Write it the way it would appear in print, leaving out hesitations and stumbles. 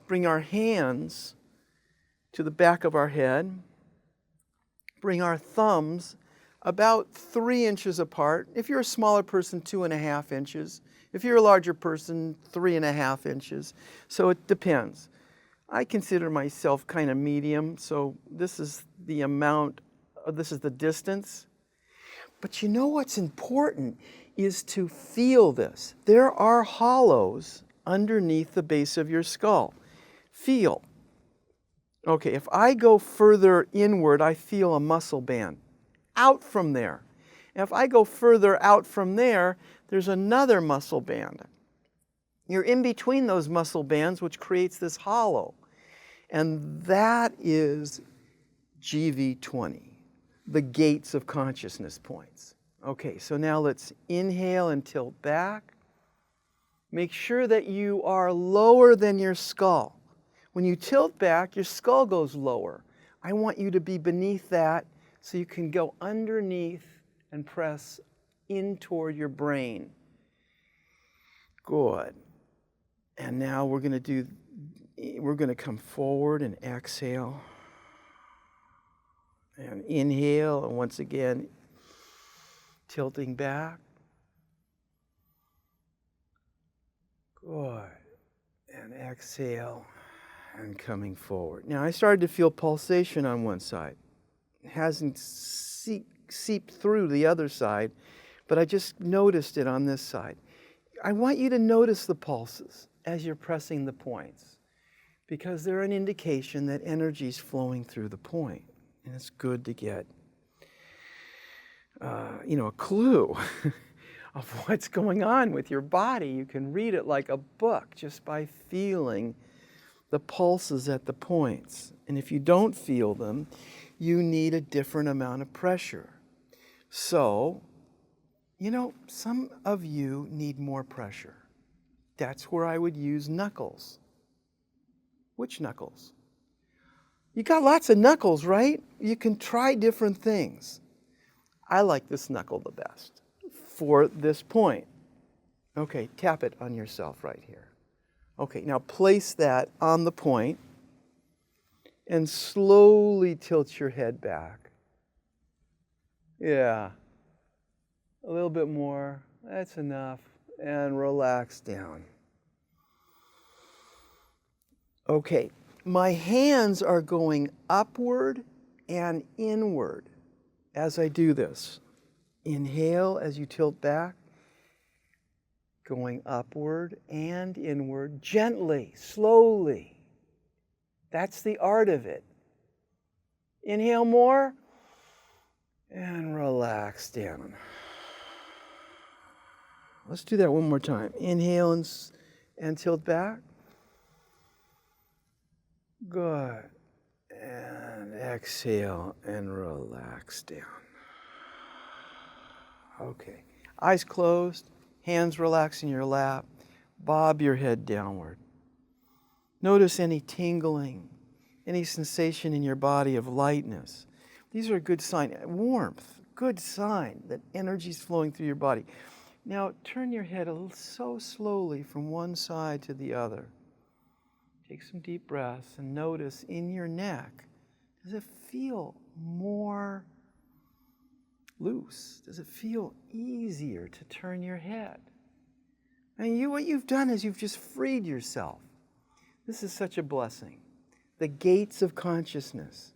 bring our hands to the back of our head. Bring our thumbs about 3 inches apart. If you're a smaller person, 2.5 inches. If you're a larger person, 3.5 inches. So it depends. I consider myself kind of medium, so this is the amount, this is the distance. But you know what's important is to feel this. There are hollows underneath the base of your skull. Feel. Okay, if I go further inward, I feel a muscle band out from there. And if I go further out from there, there's another muscle band. You're in between those muscle bands, which creates this hollow. And that is GV20, the gates of consciousness points. Okay, so now let's inhale and tilt back. Make sure that you are lower than your skull. When you tilt back, your skull goes lower. I want you to be beneath that so you can go underneath and press in toward your brain. Good. And now we're going to come forward and exhale. And inhale, and once again, tilting back. Good. And exhale. And coming forward. Now I started to feel pulsation on one side. It hasn't seeped through the other side, but I just noticed it on this side. I want you to notice the pulses as you're pressing the points, because they're an indication that energy is flowing through the point, and it's good to get, a clue of what's going on with your body. You can read it like a book just by feeling the pulses at the points. And if you don't feel them, you need a different amount of pressure. So, some of you need more pressure. That's where I would use knuckles. Which knuckles? You got lots of knuckles, right? You can try different things. I like this knuckle the best for this point. Okay, tap it on yourself right here. Okay, now place that on the point and slowly tilt your head back. Yeah, a little bit more. That's enough. And relax down. Okay, my hands are going upward and inward as I do this. Inhale as you tilt back. Going upward and inward, gently, slowly. That's the art of it. Inhale more, and relax down. Let's do that one more time. Inhale and tilt back. Good. And exhale and relax down. Okay. Eyes closed. Hands relax in your lap. Bob your head downward. Notice any tingling, any sensation in your body of lightness. These are a good sign. Warmth, good sign that energy is flowing through your body. Now turn your head so slowly from one side to the other. Take some deep breaths and notice in your neck, does it feel more loose? Does it feel easier to turn your head? And what you've done is you've just freed yourself. This is such a blessing. The gates of consciousness.